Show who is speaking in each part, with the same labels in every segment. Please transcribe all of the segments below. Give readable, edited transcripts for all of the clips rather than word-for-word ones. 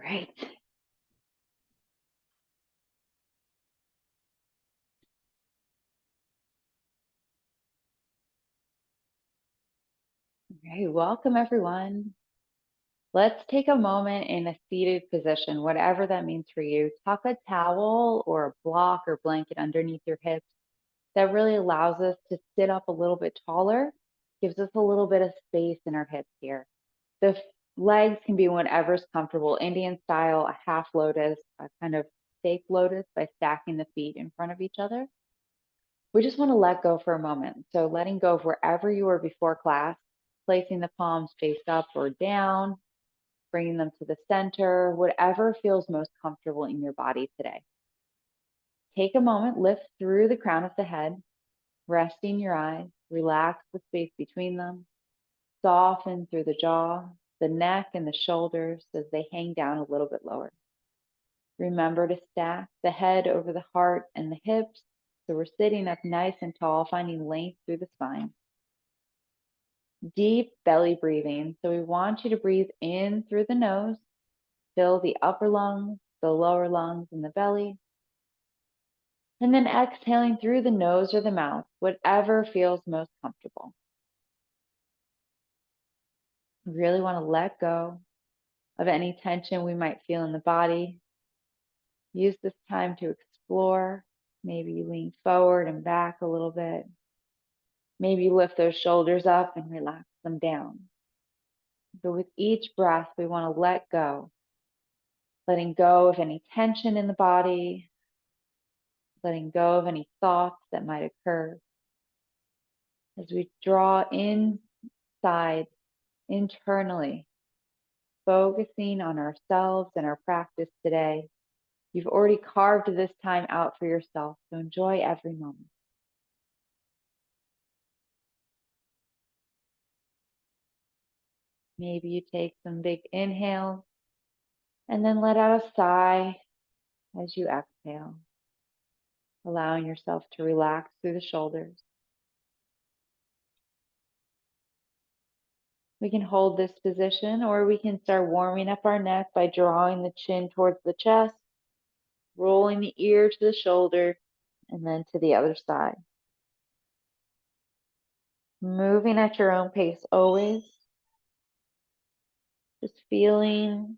Speaker 1: Great. Okay, welcome everyone. Let's take a moment in a seated position, whatever that means for you. Tuck a towel or a block or blanket underneath your hips. That really allows us to sit up a little bit taller, gives us a little bit of space in our hips here. The legs can be whatever's comfortable, Indian style, a half lotus, a kind of fake lotus by stacking the feet in front of each other. We just want to let go for a moment. So letting go of wherever you were before class, placing the palms face up or down, bringing them to the center, whatever feels most comfortable in your body today. Take a moment, lift through the crown of the head, resting your eyes, relax the space between them, soften through the jaw, the neck and the shoulders as they hang down a little bit lower. Remember to stack the head over the heart and the hips, so we're sitting up nice and tall, finding length through the spine. Deep belly breathing. So we want you to breathe in through the nose, fill the upper lungs, the lower lungs, and the belly. And then exhaling through the nose or the mouth, whatever feels most comfortable. We really want to let go of any tension we might feel in the body. Use this time to explore. Maybe lean forward and back a little bit. Maybe lift those shoulders up and relax them down. But with each breath, we want to let go, letting go of any tension in the body, letting go of any thoughts that might occur. As we draw inside, internally, focusing on ourselves and our practice today. You've already carved this time out for yourself, so enjoy every moment. Maybe you take some big inhales and then let out a sigh as you exhale, allowing yourself to relax through the shoulders. We can hold this position, or we can start warming up our neck by drawing the chin towards the chest, rolling the ear to the shoulder, and then to the other side. Moving at your own pace always. Just feeling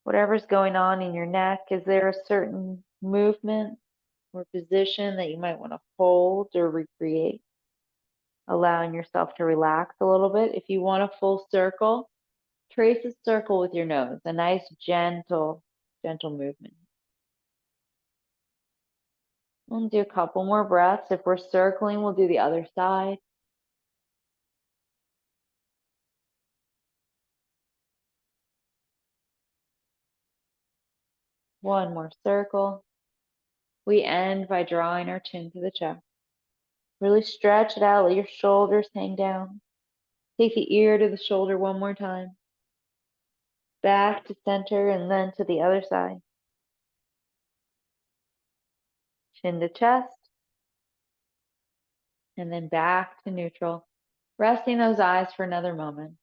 Speaker 1: whatever's going on in your neck. Is there a certain movement or position that you might want to hold or recreate? Allowing yourself to relax a little bit. If you want a full circle, trace a circle with your nose, a nice gentle movement. We'll do a couple more breaths. If we're circling, we'll do the other side. One more circle. We end by drawing our chin to the chest. Really stretch it out. Let your shoulders hang down. Take the ear to the shoulder one more time. Back to center and then to the other side. Chin to chest. And then back to neutral. Resting those eyes for another moment.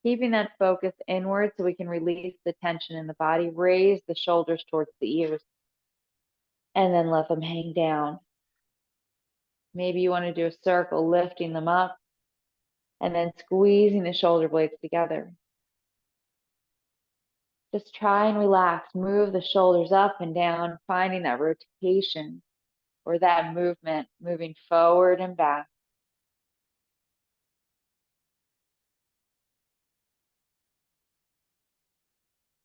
Speaker 1: Keeping that focus inward so we can release the tension in the body. Raise the shoulders towards the ears. And then let them hang down. Maybe you want to do a circle, lifting them up. And then squeezing the shoulder blades together. Just try and relax. Move the shoulders up and down, finding that rotation or that movement, moving forward and back.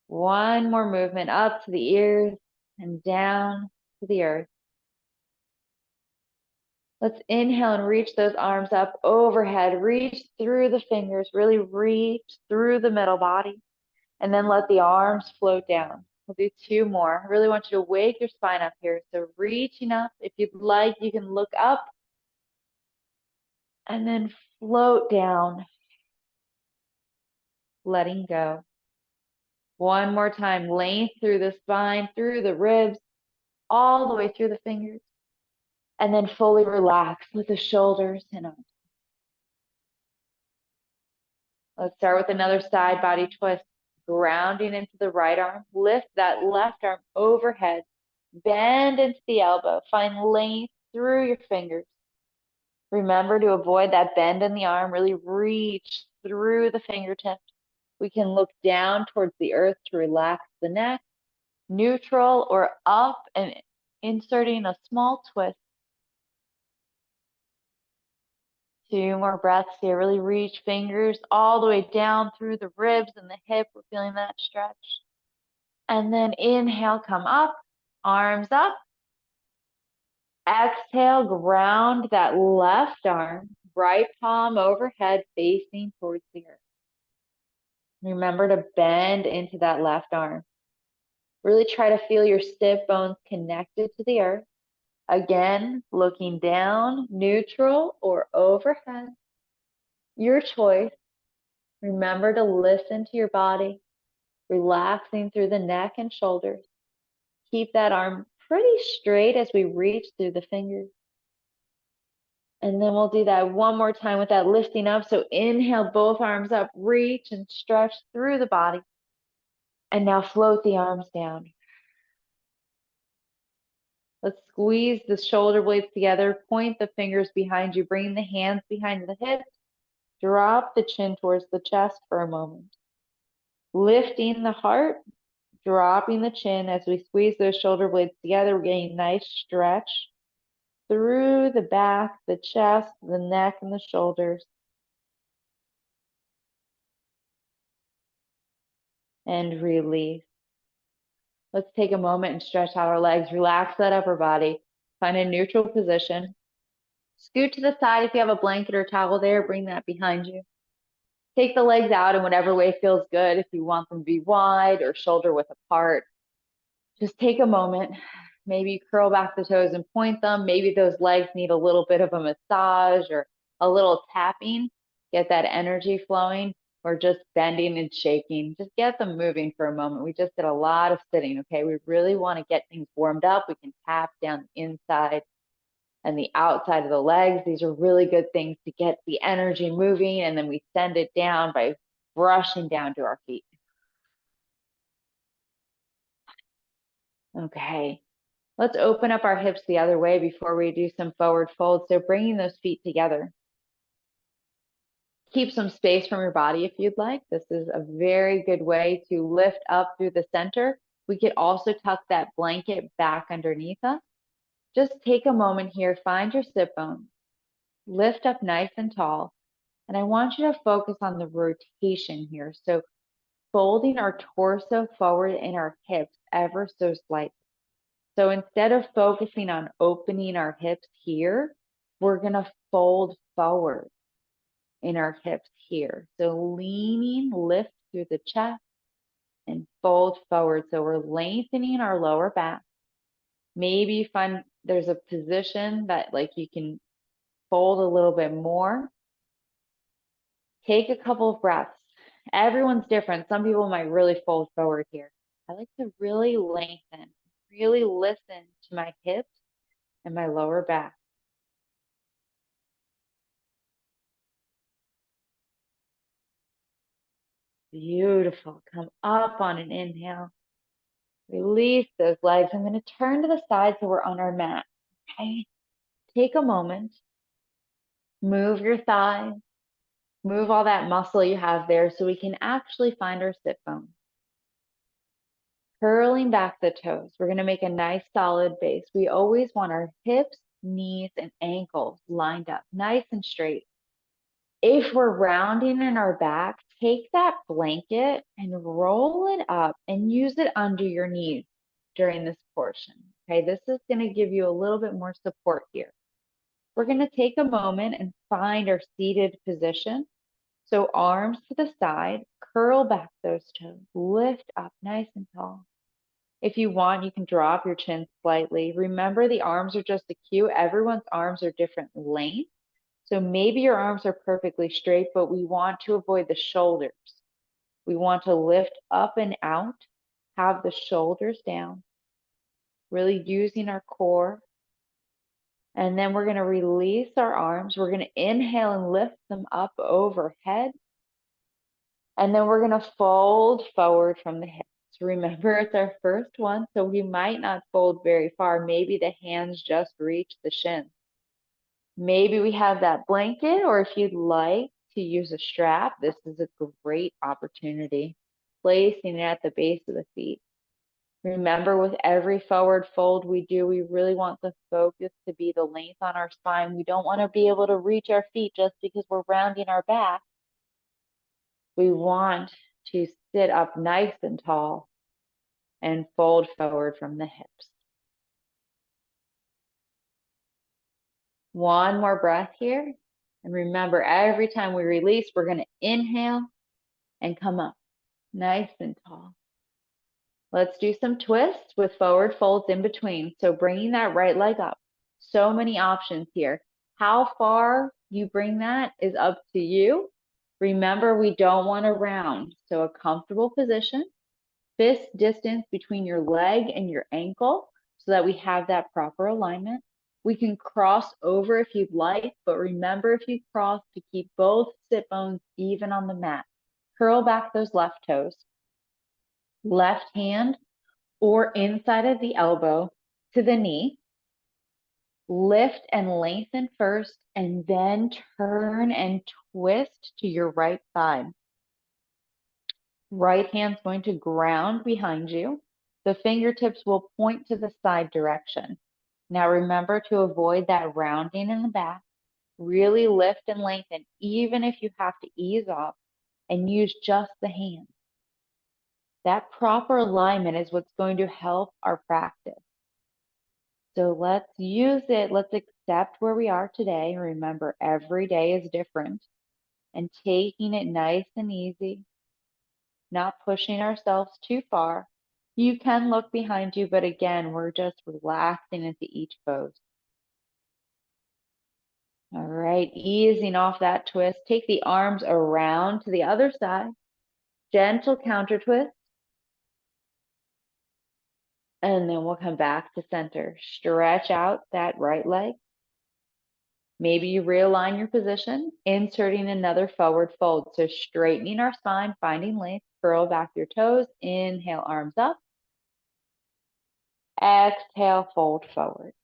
Speaker 1: One more movement up to the ears and down to the earth. Let's inhale and reach those arms up overhead. Reach through the fingers, really reach through the middle body. And then let the arms float down. We'll do two more. I really want you to wake your spine up here. So reaching up, if you'd like, you can look up and then float down, letting go. One more time, length through the spine, through the ribs, all the way through the fingers. And then fully relax with the shoulders and arms. Let's start with another side body twist. grounding into the right arm. Lift that left arm overhead. Bend into the elbow. Find length through your fingers. Remember to avoid that bend in the arm. Really reach through the fingertips. We can look down towards the earth to relax the neck. Neutral or up and inserting a small twist. 2 more breaths here. Really reach fingers all the way down through the ribs and the hip. We're feeling that stretch. And then inhale, come up, arms up. Exhale, ground that left arm, right palm overhead, facing towards the earth. Remember to bend into that left arm. Really try to feel your sit bones connected to the earth. Again, looking down, neutral or overhead. Your choice. Remember to listen to your body, relaxing through the neck and shoulders. Keep that arm pretty straight as we reach through the fingers. And then we'll do that one more time with that lifting up. So inhale, both arms up, reach and stretch through the body. And now float the arms down. Let's squeeze the shoulder blades together, point the fingers behind you, bring the hands behind the hips, drop the chin towards the chest for a moment. Lifting the heart, dropping the chin as we squeeze those shoulder blades together. We're getting a nice stretch through the back, the chest, the neck, and the shoulders. And release. Let's take a moment and stretch out our legs. Relax that upper body. Find a neutral position. Scoot to the side if you have a blanket or towel there. Bring that behind you. Take the legs out in whatever way feels good. If you want them to be wide or shoulder width apart, just take a moment. Maybe curl back the toes and point them. Maybe those legs need a little bit of a massage or a little tapping. Get that energy flowing, or just bending and shaking. Just get them moving for a moment. We just did a lot of sitting, okay? We really want to get things warmed up. We can tap down the inside and the outside of the legs. These are really good things to get the energy moving, and then we send it down by brushing down to our feet. Okay, let's open up our hips the other way before we do some forward fold. So bringing those feet together. Keep some space from your body if you'd like. This is a very good way to lift up through the center. We could also tuck that blanket back underneath us. Just take a moment here, find your sit bones, lift up nice and tall. And I want you to focus on the rotation here. So folding our torso forward and our hips ever so slightly. So instead of focusing on opening our hips here, we're going to fold forward in our hips here. So leaning, lift through the chest and fold forward. So we're lengthening our lower back. Maybe you find there's a position that like you can fold a little bit more. Take a couple of breaths. Everyone's different. Some people might really fold forward here. I like to really lengthen, really listen to my hips and my lower back. Beautiful. Come up on an inhale. Release those legs. I'm going to turn to the side so we're on our mat. Okay. Take a moment. Move your thighs. Move all that muscle you have there so we can actually find our sit bones. Curling back the toes. We're going to make a nice solid base. We always want our hips, knees, and ankles lined up, nice and straight. If we're rounding in our back, take that blanket and roll it up and use it under your knees during this portion. Okay, this is going to give you a little bit more support here. We're going to take a moment and find our seated position. So arms to the side, curl back those toes, lift up nice and tall. If you want, you can drop your chin slightly. Remember, the arms are just a cue. Everyone's arms are different length. So maybe your arms are perfectly straight, but we want to avoid the shoulders. We want to lift up and out, have the shoulders down, really using our core. And then we're going to release our arms. We're going to inhale and lift them up overhead. And then we're going to fold forward from the hips. Remember, it's our first one, so we might not fold very far. Maybe the hands just reach the shins. Maybe we have that blanket, or if you'd like to use a strap, this is a great opportunity. Placing it at the base of the feet. Remember, with every forward fold we do, we really want the focus to be the length on our spine. We don't want to be able to reach our feet just because we're rounding our back. We want to sit up nice and tall and fold forward from the hips. One more breath here. And remember, every time we release, we're going to inhale and come up nice and tall. Let's do some twists with forward folds in between. So bringing that right leg up. So many options here. How far you bring that is up to you. Remember, we don't want to round. So a comfortable position, fist distance between your leg and your ankle so that we have that proper alignment. We can cross over if you'd like, but remember, if you cross, to keep both sit bones even on the mat. Curl back those left toes. Left hand or inside of the elbow to the knee. Lift and lengthen first, and then turn and twist to your right side. Right hand's going to ground behind you. The fingertips will point to the side direction. Now remember to avoid that rounding in the back. Really lift and lengthen, even if you have to ease off and use just the hands. That proper alignment is what's going to help our practice. So let's use it. Let's accept where we are today. Remember, every day is different. And taking it nice and easy, not pushing ourselves too far. You can look behind you, but again, we're just relaxing into each pose. All right, easing off that twist. Take the arms around to the other side. Gentle counter twist. And then we'll come back to center. Stretch out that right leg. Maybe you realign your position, inserting another forward fold. So straightening our spine, finding length, curl back your toes, inhale, arms up. Exhale, fold forward.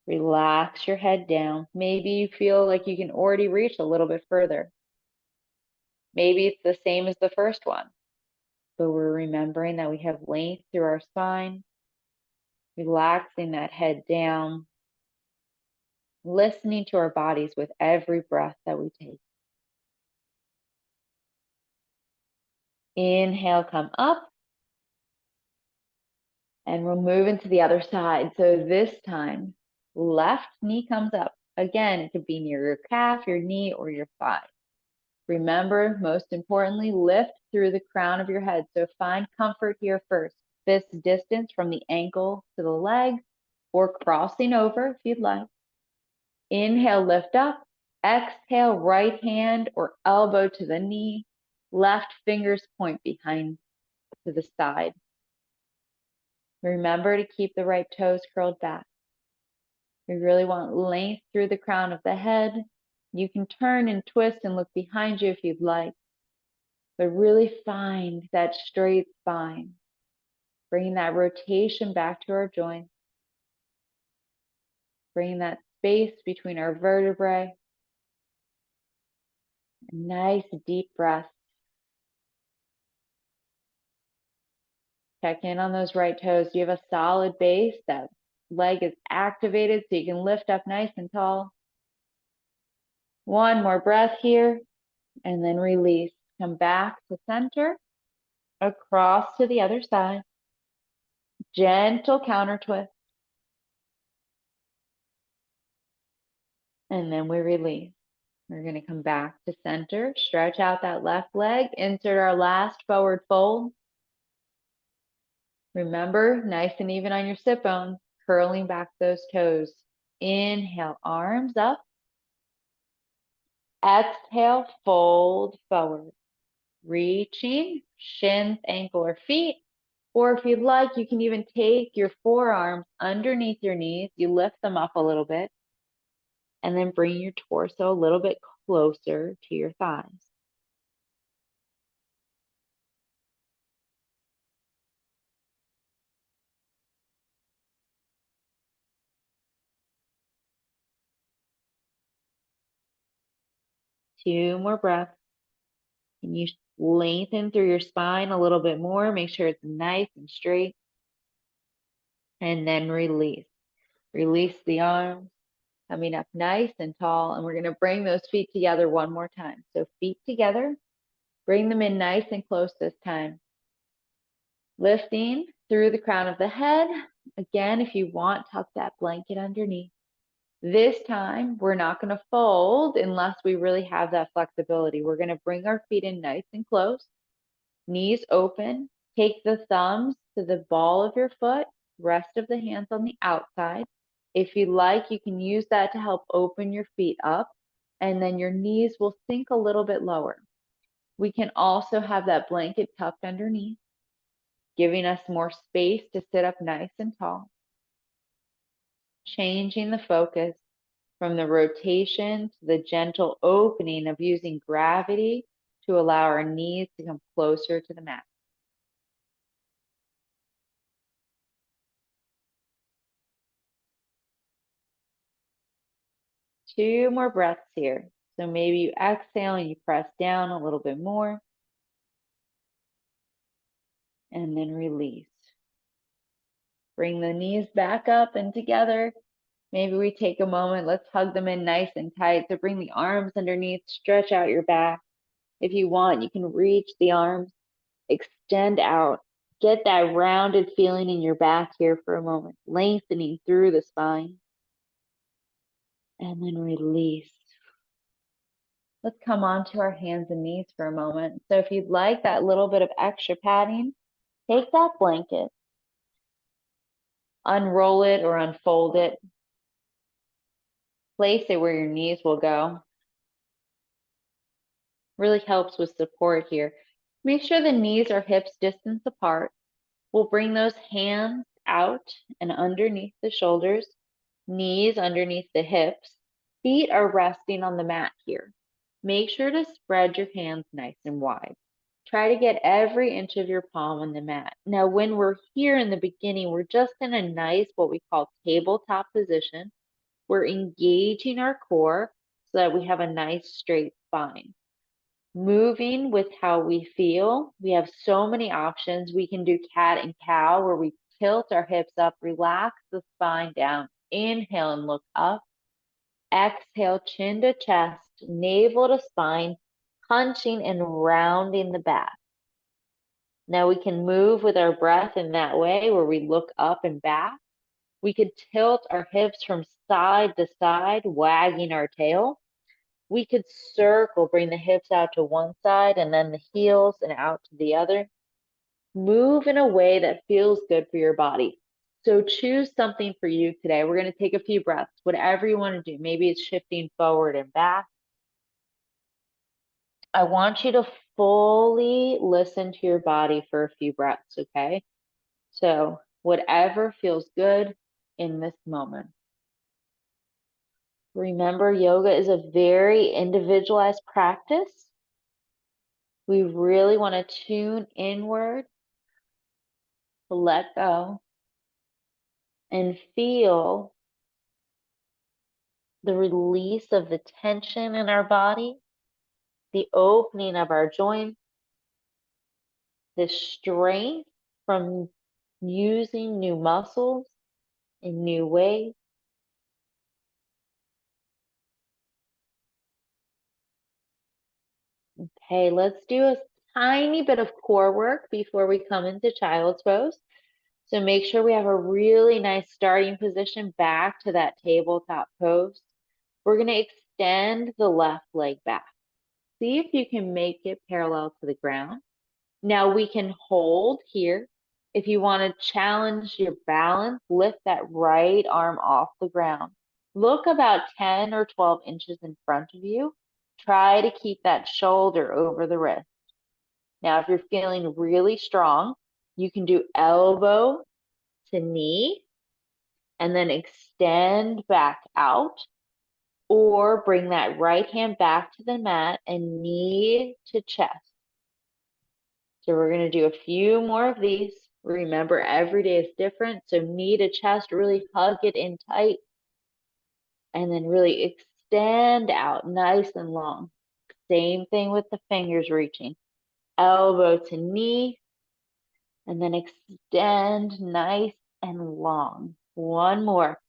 Speaker 1: Relax your head down. Maybe you feel like you can already reach a little bit further. Maybe it's the same as the first one, but we're remembering that we have length through our spine, relaxing that head down, listening to our bodies with every breath that we take. Inhale, come up. And we'll move into the other side. So this time, left knee comes up. Again, it could be near your calf, your knee, or your thigh. Remember, most importantly, lift through the crown of your head. So find comfort here first. Fist distance from the ankle to the leg, or crossing over if you'd like. Inhale, lift up. Exhale, right hand or elbow to the knee. Left fingers point behind to the side. Remember to keep the right toes curled back. We really want length through the crown of the head. You can turn and twist and look behind you if you'd like, but really find that straight spine. Bringing that rotation back to our joints. Bringing that space between our vertebrae. A nice deep breath. Check in on those right toes. Do you have a solid base? That leg is activated so you can lift up nice and tall. One more breath here, and then release. Come back to center, across to the other side. Gentle counter twist. And then we release. We're going to come back to center, stretch out that left leg, insert our last forward fold. Remember, nice and even on your sit bones, curling back those toes. Inhale, arms up. Exhale, fold forward. Reaching, shins, ankle, or feet. Or if you'd like, you can even take your forearms underneath your knees. You lift them up a little bit. And then bring your torso a little bit closer to your thighs. 2 more breaths. Can you lengthen through your spine a little bit more? Make sure it's nice and straight. And then release. Release the arms, coming up nice and tall. And we're going to bring those feet together one more time. So feet together, bring them in nice and close this time. Lifting through the crown of the head. Again, if you want, tuck that blanket underneath. This time, we're not going to fold unless we really have that flexibility. We're going to bring our feet in nice and close, knees open. Take the thumbs to the ball of your foot, rest of the hands on the outside. If you like, you can use that to help open your feet up, and then your knees will sink a little bit lower. We can also have that blanket tucked underneath, giving us more space to sit up nice and tall. Changing the focus from the rotation to the gentle opening of using gravity to allow our knees to come closer to the mat. Two more breaths here. So maybe you exhale and you press down a little bit more. And then release. Bring the knees back up and together. Maybe we take a moment. Let's hug them in nice and tight. So bring the arms underneath. Stretch out your back. If you want, you can reach the arms. Extend out. Get that rounded feeling in your back here for a moment. Lengthening through the spine. And then release. Let's come onto our hands and knees for a moment. So if you'd like that little bit of extra padding, take that blanket, unroll it or unfold it, place it where your knees will go. Really helps with support here. Make sure the knees are hips distance apart. We'll bring those hands out and underneath the shoulders, knees underneath the hips. Feet are resting on the mat here. Make sure to spread your hands nice and wide. Try to get every inch of your palm on the mat. Now, when we're here in the beginning, we're just in a nice, what we call tabletop position. We're engaging our core so that we have a nice straight spine. Moving with how we feel. We have so many options. We can do cat and cow where we tilt our hips up, relax the spine down. Inhale and look up. Exhale, chin to chest, navel to spine, punching and rounding the back. Now we can move with our breath in that way where we look up and back. We could tilt our hips from side to side, wagging our tail. We could circle, bring the hips out to one side and then the heels and out to the other. Move in a way that feels good for your body. So choose something for you today. We're going to take a few breaths, whatever you want to do. Maybe it's shifting forward and back. I want you to fully listen to your body for a few breaths, okay? So whatever feels good in this moment. Remember, yoga is a very individualized practice. We really want to tune inward, to let go, and feel the release of the tension in our body, the opening of our joints, the strength from using new muscles in new ways. Okay, let's do a tiny bit of core work before we come into child's pose. So make sure we have a really nice starting position back to that tabletop pose. We're going to extend the left leg back. See if you can make it parallel to the ground. Now we can hold here. If you want to challenge your balance, lift that right arm off the ground. Look about 10 or 12 inches in front of you. Try to keep that shoulder over the wrist. Now, if you're feeling really strong, you can do elbow to knee and then extend back out, or bring that right hand back to the mat and knee to chest. So we're going to do a few more of these. Remember, every day is different. So knee to chest, really hug it in tight. And then really extend out nice and long. Same thing with the fingers reaching. Elbow to knee, and then extend nice and long. One more.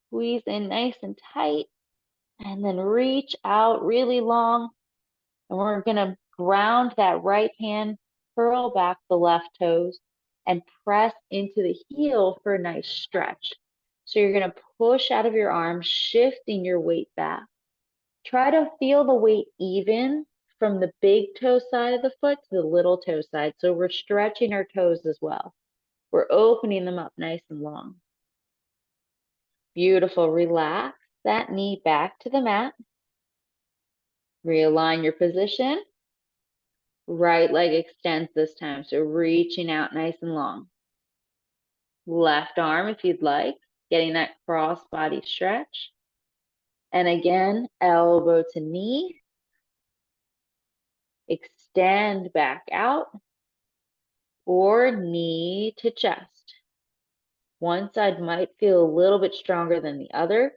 Speaker 1: Squeeze in nice and tight, and then reach out really long. And we're gonna ground that right hand, curl back the left toes, and press into the heel for a nice stretch. So you're gonna push out of your arms, shifting your weight back. Try to feel the weight even from the big toe side of the foot to the little toe side. So we're stretching our toes as well. We're opening them up nice and long. Beautiful. Relax that knee back to the mat. Realign your position. Right leg extends this time, so reaching out nice and long. Left arm, if you'd like, getting that cross body stretch. And again, elbow to knee. Extend back out, or knee to chest. One side might feel a little bit stronger than the other.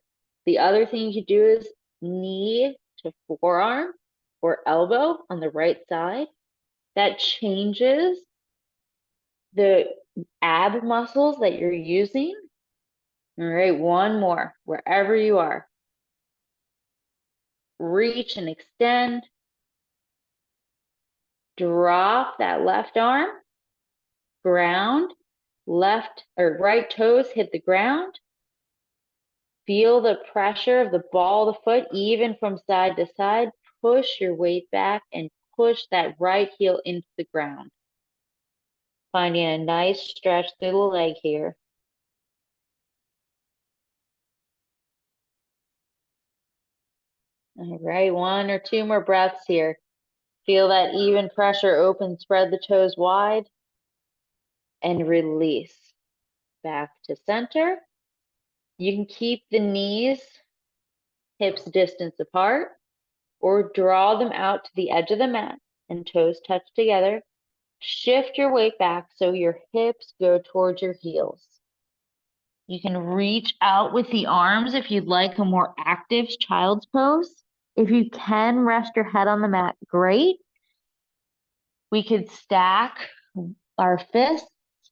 Speaker 1: The other thing you do is knee to forearm or elbow on the right side. That changes the ab muscles that you're using. All right, one more, wherever you are. Reach and extend. Drop that left arm. Ground. Left or right toes hit the ground. Feel the pressure of the ball of the foot, even from side to side. Push your weight back and push that right heel into the ground. Finding a nice stretch through the leg here. All right, one or two more breaths here. Feel that even pressure. Open, spread the toes wide, and release. Back to center. You can keep the knees, hips distance apart, or draw them out to the edge of the mat and toes touch together. Shift your weight back so your hips go towards your heels. You can reach out with the arms if you'd like a more active child's pose. If you can rest your head on the mat, great. We could stack our fists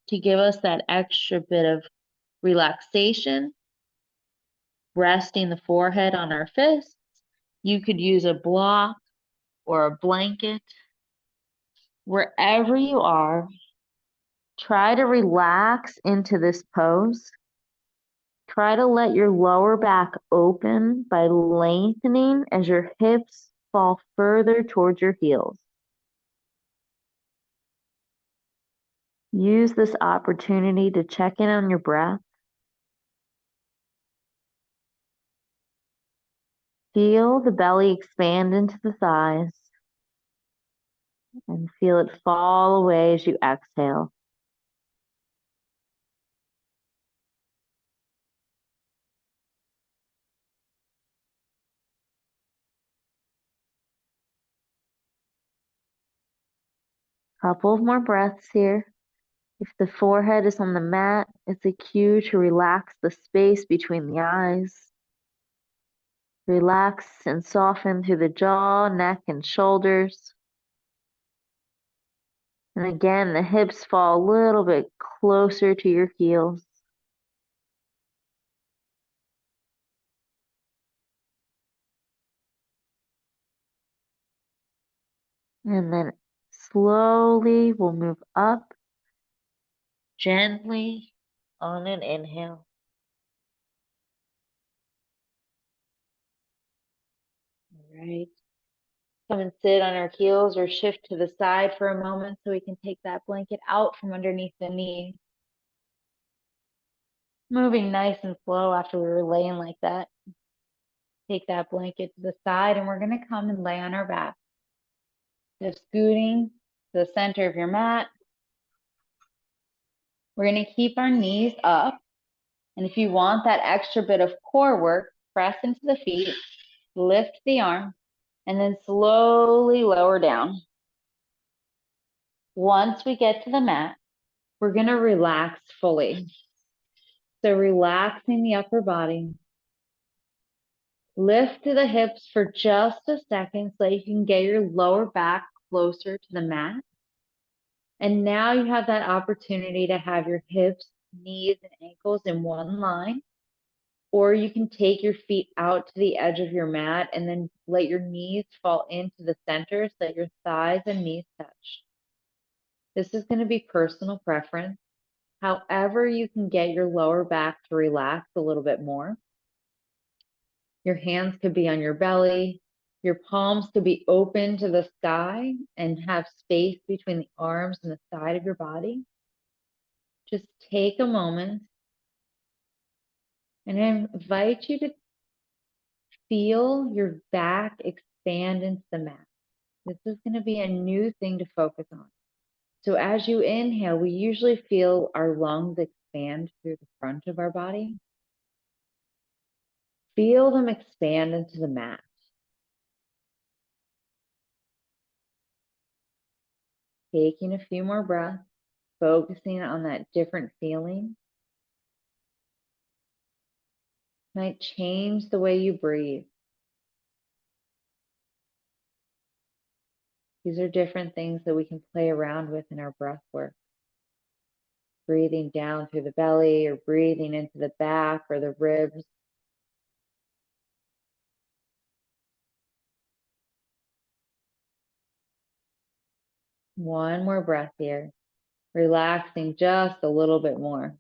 Speaker 1: to give us that extra bit of relaxation. Resting the forehead on our fists. You could use a block or a blanket. Wherever you are, try to relax into this pose. Try to let your lower back open by lengthening as your hips fall further towards your heels. Use this opportunity to check in on your breath. Feel the belly expand into the thighs and feel it fall away as you exhale. Couple of more breaths here. If the forehead is on the mat, it's a cue to relax the space between the eyes. Relax and soften through the jaw, neck, and shoulders. And again, the hips fall a little bit closer to your heels. And then slowly we'll move up, gently on an inhale. All right. Come and sit on our heels or shift to the side for a moment so we can take that blanket out from underneath the knee. Moving nice and slow after we were laying like that. Take that blanket to the side and we're going to come and lay on our back. Just scooting to the center of your mat. We're going to keep our knees up. And if you want that extra bit of core work, press into the feet, lift the arm, and then slowly lower down. Once we get to the mat, we're going to relax fully. So relaxing the upper body, Lift the hips for just a second so you can get your lower back closer to the mat. And now you have that opportunity to have your hips, knees, and ankles in one line. Or you can take your feet out to the edge of your mat and then let your knees fall into the center so that your thighs and knees touch. This is going to be personal preference. However, you can get your lower back to relax a little bit more. Your hands could be on your belly. Your palms could be open to the sky and have space between the arms and the side of your body. Just take a moment and I invite you to feel your back expand into the mat. This is going to be a new thing to focus on. So as you inhale, we usually feel our lungs expand through the front of our body. Feel them expand into the mat. Taking a few more breaths, focusing on that different feeling. Might change the way you breathe. These are different things that we can play around with in our breath work. Breathing down through the belly or breathing into the back or the ribs. One more breath here. Relaxing just a little bit more.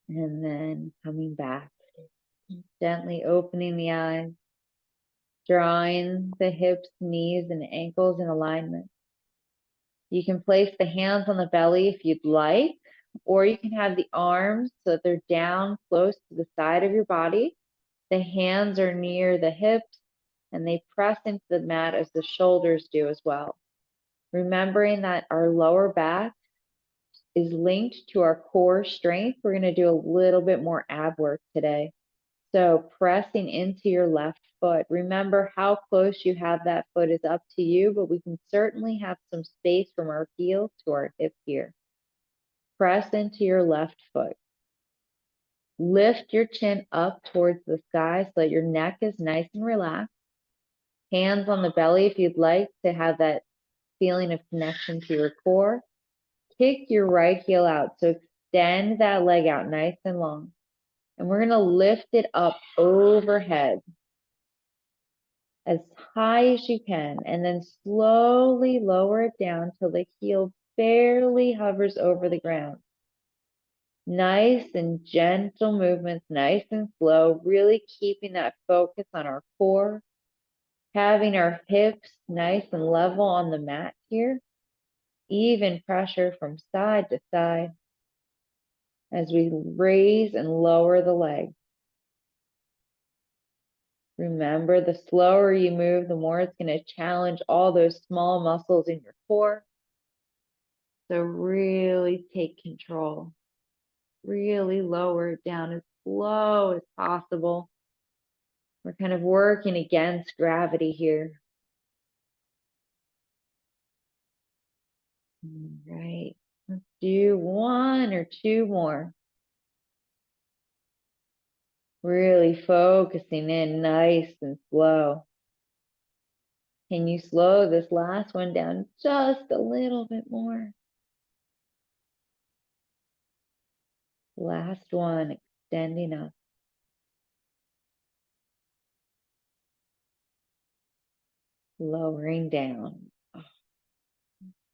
Speaker 1: And then coming back, gently opening the eyes, drawing the hips, knees, and ankles in alignment. You can place the hands on the belly if you'd like, or you can have the arms so that they're down close to the side of your body. The hands are near the hips and they press into the mat as the shoulders do as well. Remembering that our lower back is linked to our core strength. We're going to do a little bit more ab work today. So pressing into your left foot. Remember how close you have that foot is up to you, but we can certainly have some space from our heel to our hip here. Press into your left foot. Lift your chin up towards the sky so that your neck is nice and relaxed. Hands on the belly if you'd like to have that feeling of connection to your core. Kick your right heel out. So extend that leg out nice and long. And we're going to lift it up overhead as high as you can, and then slowly lower it down till the heel barely hovers over the ground. Nice and gentle movements, nice and slow, really keeping that focus on our core, having our hips nice and level on the mat here, even pressure from side to side as we raise and lower the leg. Remember, the slower you move, the more it's going to challenge all those small muscles in your core. So really take control. Really lower it down as low as possible. We're kind of working against gravity here. All right, let's do one or two more. Really focusing in nice and slow. Can you slow this last one down just a little bit more? Last one, extending up. Lowering down.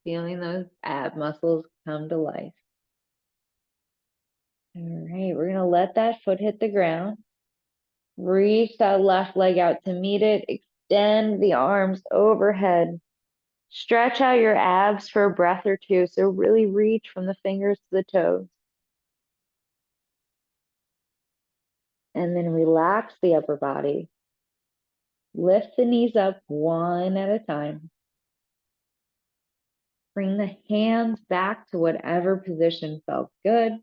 Speaker 1: Feeling those ab muscles come to life. All right, we're going to let that foot hit the ground. Reach that left leg out to meet it. Extend the arms overhead. Stretch out your abs for a breath or two. So really reach from the fingers to the toes. And then relax the upper body. Lift the knees up one at a time. Bring the hands back to whatever position felt good.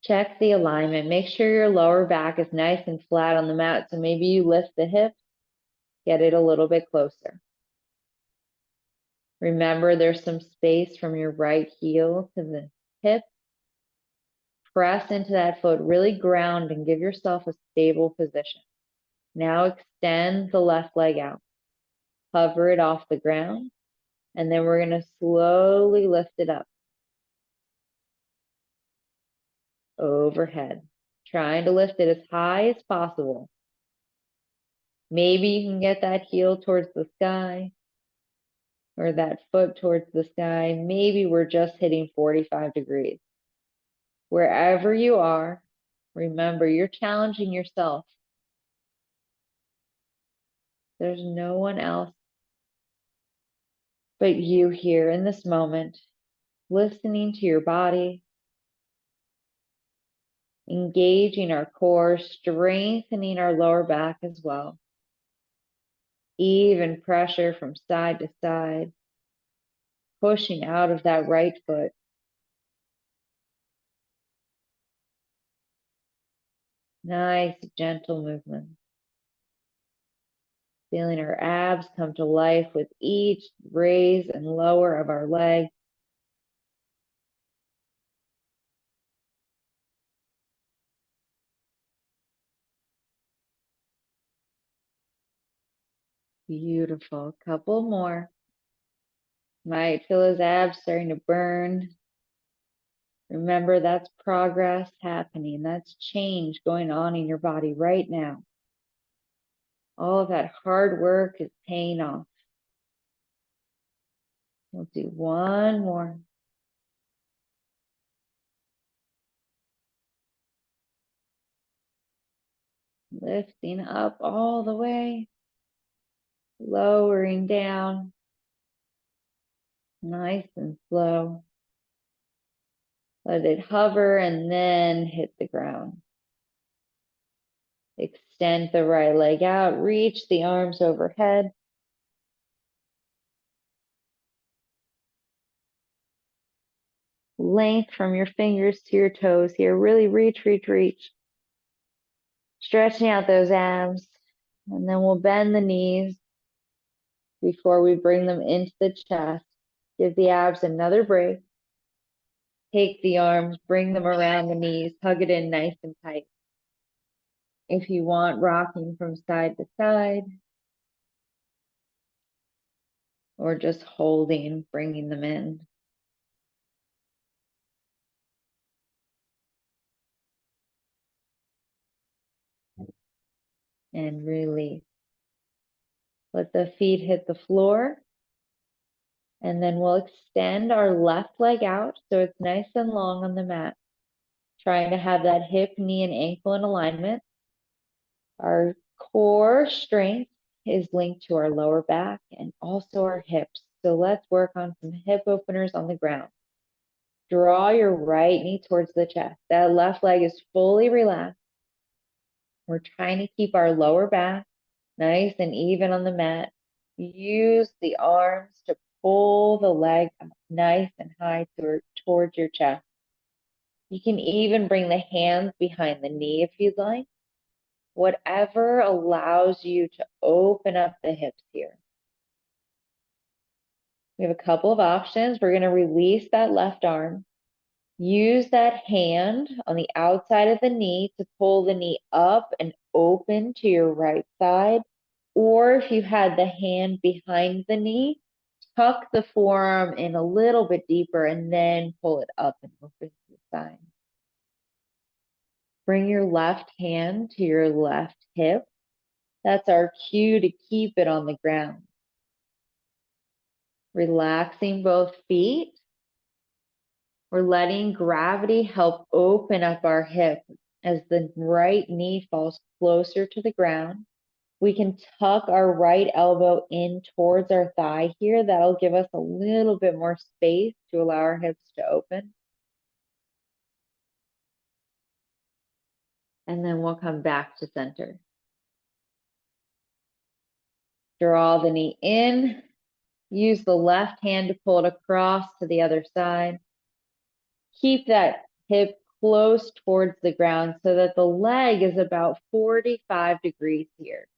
Speaker 1: Check the alignment. Make sure your lower back is nice and flat on the mat. So maybe you lift the hips, get it a little bit closer. Remember, there's some space from your right heel to the hip. Press into that foot, really ground and give yourself a stable position. Now extend the left leg out. Hover it off the ground, and then we're going to slowly lift it up overhead, trying to lift it as high as possible. Maybe you can get that heel towards the sky or that foot towards the sky. Maybe we're just hitting 45 degrees. Wherever you are, remember you're challenging yourself. There's no one else but you here in this moment, listening to your body, engaging our core, strengthening our lower back as well. Even pressure from side to side, pushing out of that right foot. Nice, gentle movement. Feeling our abs come to life with each raise and lower of our leg. Beautiful. Couple more. Might feel those abs starting to burn. Remember, that's progress happening. That's change going on in your body right now. All of that hard work is paying off. We'll do one more. Lifting up all the way, lowering down, nice and slow. Let it hover and then hit the ground. Extend the right leg out, reach the arms overhead. Length from your fingers to your toes here. Really reach, reach, reach. Stretching out those abs. And then we'll bend the knees before we bring them into the chest. Give the abs another break. Take the arms, bring them around the knees, hug it in nice and tight. If you want, rocking from side to side, or just holding, bringing them in. And release. Let the feet hit the floor. And then we'll extend our left leg out so it's nice and long on the mat. Trying to have that hip, knee, and ankle in alignment. Our core strength is linked to our lower back and also our hips. So let's work on some hip openers on the ground. Draw your right knee towards the chest. That left leg is fully relaxed. We're trying to keep our lower back nice and even on the mat. Use the arms to pull the leg up nice and high towards your chest. You can even bring the hands behind the knee if you'd like. Whatever allows you to open up the hips here. We have a couple of options. We're going to release that left arm. Use that hand on the outside of the knee to pull the knee up and open to your right side. Or if you had the hand behind the knee, tuck the forearm in a little bit deeper and then pull it up and open to the side. Bring your left hand to your left hip. That's our cue to keep it on the ground. Relaxing both feet. We're letting gravity help open up our hip as the right knee falls closer to the ground. We can tuck our right elbow in towards our thigh here. That'll give us a little bit more space to allow our hips to open. And then we'll come back to center. Draw the knee in. Use the left hand to pull it across to the other side. Keep that hip close towards the ground so that the leg is about 45 degrees here.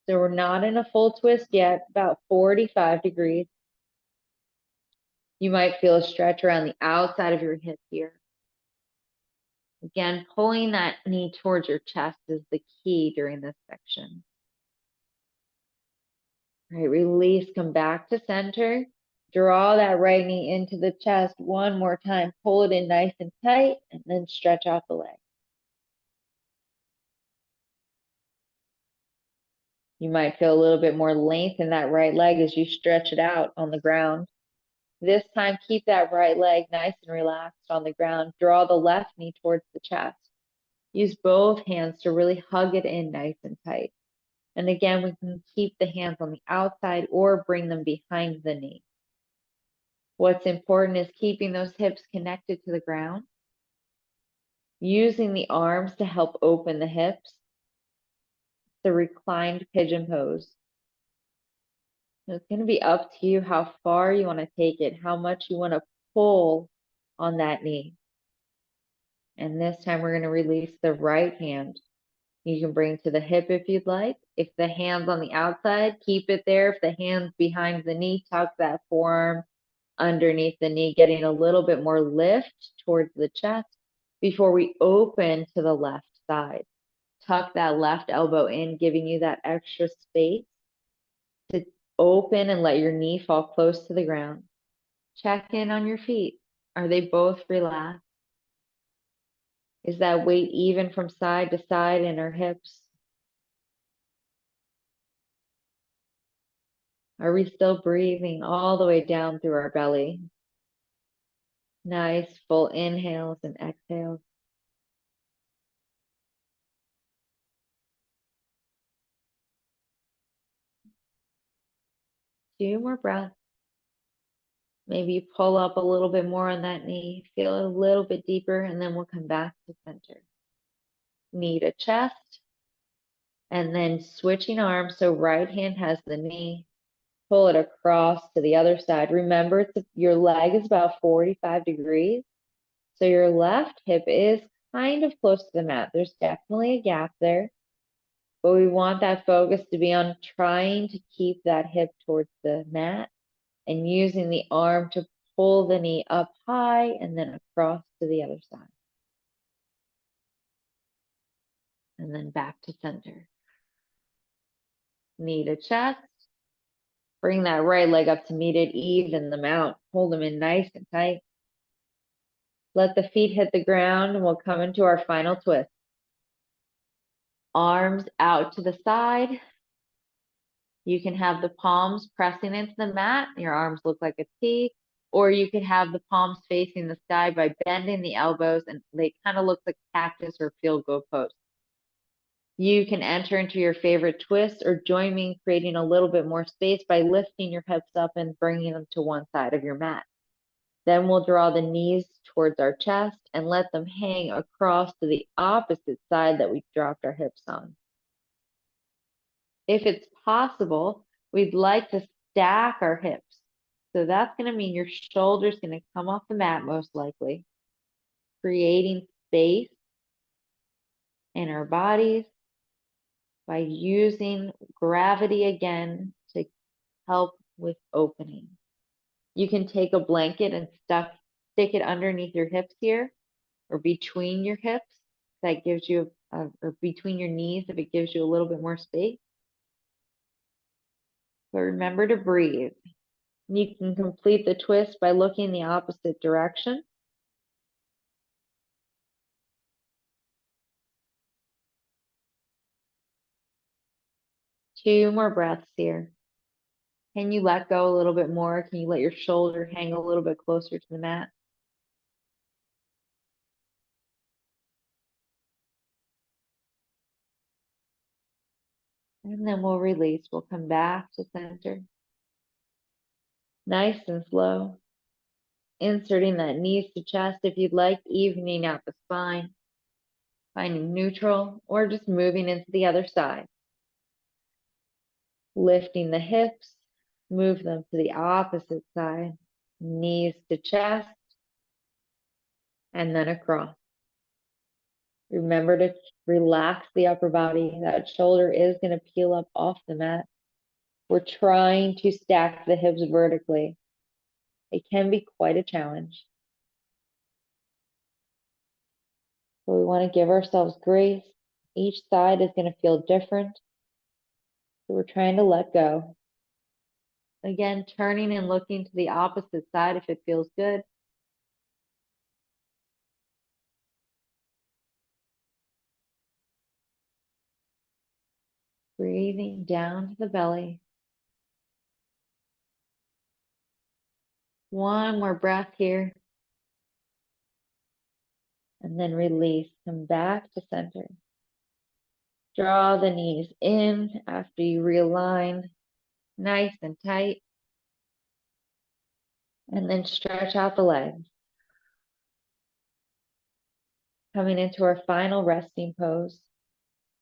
Speaker 1: So we're not in a full twist yet, about 45 degrees. You might feel a stretch around the outside of your hip here. Again, pulling that knee towards your chest is the key during this section. All right, release, come back to center. Draw that right knee into the chest one more time. Pull it in nice and tight, and then stretch out the leg. You might feel a little bit more length in that right leg as you stretch it out on the ground. This time, keep that right leg nice and relaxed on the ground. Draw the left knee towards the chest. Use both hands to really hug it in nice and tight. And again, we can keep the hands on the outside or bring them behind the knee. What's important is keeping those hips connected to the ground, using the arms to help open the hips, the reclined pigeon pose. It's going to be up to you how far you want to take it, how much you want to pull on that knee. And this time we're going to release the right hand. You can bring to the hip if you'd like. If the hand's on the outside, keep it there. If the hand's behind the knee, tuck that forearm underneath the knee, getting a little bit more lift towards the chest before we open to the left side. Tuck that left elbow in, giving you that extra space to open and let your knee fall close to the ground. Check in on your feet. Are they both relaxed? Is that weight even from side to side in our hips? Are we still breathing all the way down through our belly? Nice full inhales and exhales. Two more breaths. Maybe you pull up a little bit more on that knee, feel it a little bit deeper, and then we'll come back to center. Knee to chest, and then switching arms. So right hand has the knee, pull it across to the other side. Remember, your leg is about 45 degrees. So your left hip is kind of close to the mat. There's definitely a gap there, but we want that focus to be on trying to keep that hip towards the mat and using the arm to pull the knee up high and then across to the other side. And then back to center. Knee to chest. Bring that right leg up to meet it, even them out. Hold them in nice and tight. Let the feet hit the ground and we'll come into our final twist. Arms out to the side. You can have the palms pressing into the mat. Your arms look like a T. Or you could have the palms facing the sky by bending the elbows and they kind of look like cactus or field goal pose. You can enter into your favorite twist or join me in creating a little bit more space by lifting your hips up and bringing them to one side of your mat. Then we'll draw the knees towards our chest and let them hang across to the opposite side that we dropped our hips on. If it's possible, we'd like to stack our hips. So that's going to mean your shoulder's going to come off the mat most likely, creating space in our bodies by using gravity again to help with opening. You can take a blanket and stick it underneath your hips here or between your hips. That gives you, or between your knees if it gives you a little bit more space. But remember to breathe. You can complete the twist by looking the opposite direction. Two more breaths here. Can you let go a little bit more? Can you let your shoulder hang a little bit closer to the mat? And then we'll release. We'll come back to center. Nice and slow. Inserting that knees to chest if you'd like, evening out the spine. Finding neutral or just moving into the other side. Lifting the hips, move them to the opposite side. Knees to chest, and then across. Remember to relax the upper body. That shoulder is going to peel up off the mat. We're trying to stack the hips vertically. It can be quite a challenge. But we want to give ourselves grace. Each side is going to feel different. So we're trying to let go. Again, turning and looking to the opposite side if it feels good. Breathing down to the belly. One more breath here. And then release. Come back to center. Draw the knees in after you realign, nice and tight. And then stretch out the legs. Coming into our final resting pose.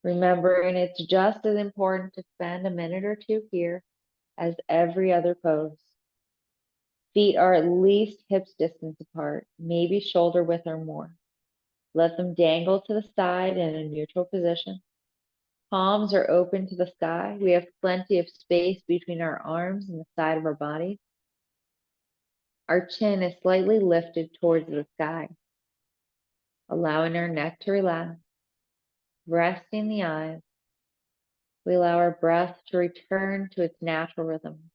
Speaker 1: Remembering it's just as important to spend a minute or two here as every other pose. Feet are at least hips distance apart, maybe shoulder width or more. Let them dangle to the side in a neutral position. Palms are open to the sky. We have plenty of space between our arms and the side of our body. Our chin is slightly lifted towards the sky, allowing our neck to relax, resting the eyes. We allow our breath to return to its natural rhythm.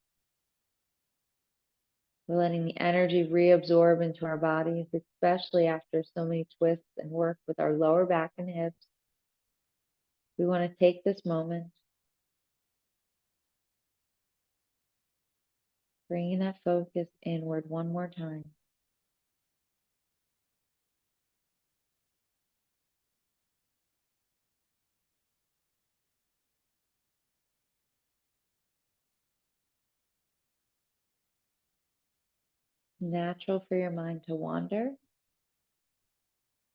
Speaker 1: We're letting the energy reabsorb into our bodies, especially after so many twists and work with our lower back and hips. We want to take this moment, bringing that focus inward one more time. Natural for your mind to wander.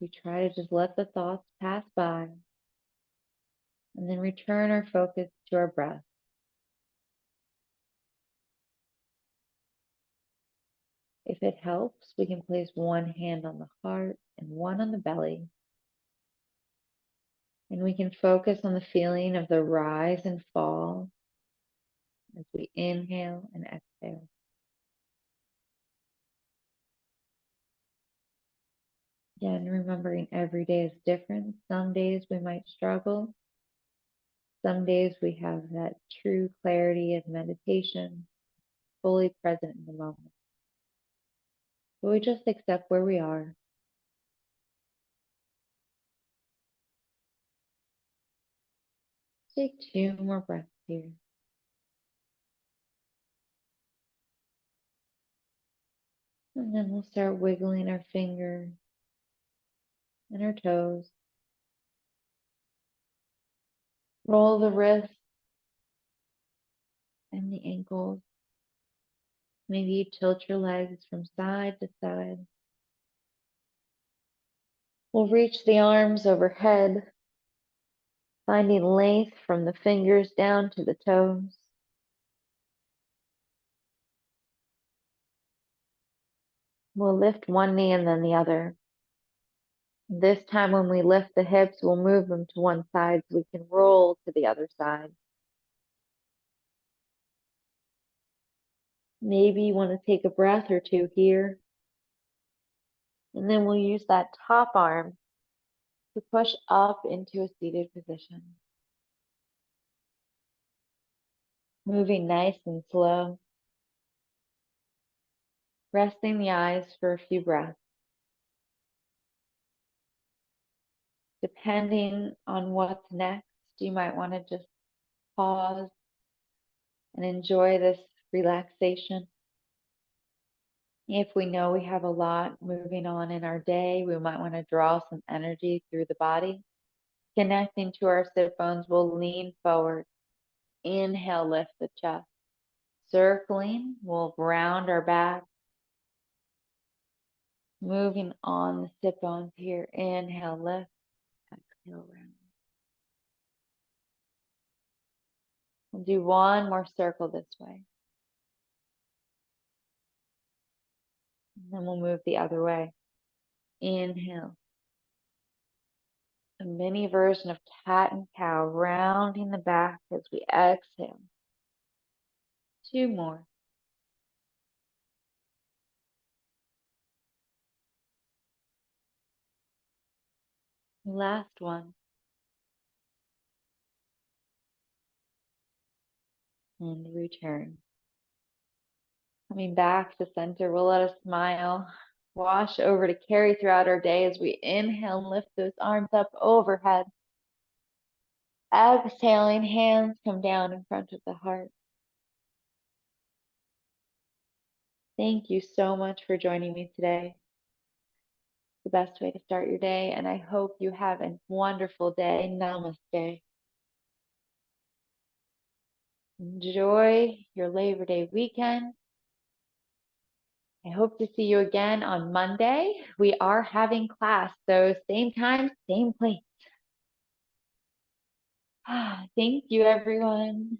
Speaker 1: We try to just let the thoughts pass by and then return our focus to our breath. If it helps, we can place one hand on the heart and one on the belly. And we can focus on the feeling of the rise and fall as we inhale and exhale. Again, remembering every day is different. Some days we might struggle. Some days we have that true clarity of meditation, fully present in the moment. But we just accept where we are. Take 2 more breaths here. And then we'll start wiggling our fingers and our toes. Roll the wrists and the ankles. Maybe you tilt your legs from side to side. We'll reach the arms overhead, finding length from the fingers down to the toes. We'll lift one knee and then the other. This time when we lift the hips, we'll move them to one side so we can roll to the other side. Maybe you want to take a breath or two here. And then we'll use that top arm to push up into a seated position. Moving nice and slow. Resting the eyes for a few breaths. Depending on what's next, you might want to just pause and enjoy this relaxation. If we know we have a lot moving on in our day, we might want to draw some energy through the body. Connecting to our sit bones, we'll lean forward. Inhale, lift the chest. Circling, we'll round our back. Moving on the sit bones here. Inhale, lift. Exhale, round. We'll do one more circle this way. And then we'll move the other way. Inhale. A mini version of cat and cow, rounding the back as we exhale. 2 more. Last one. And return. Coming back to center, we'll let a smile wash over to carry throughout our day as we inhale and lift those arms up overhead. Exhaling, hands come down in front of the heart. Thank you so much for joining me today. The best way to start your day, and I hope you have a wonderful day. Namaste. Enjoy your Labor Day weekend. I hope to see you again on Monday. We are having class, so same time, same place. Thank you, everyone.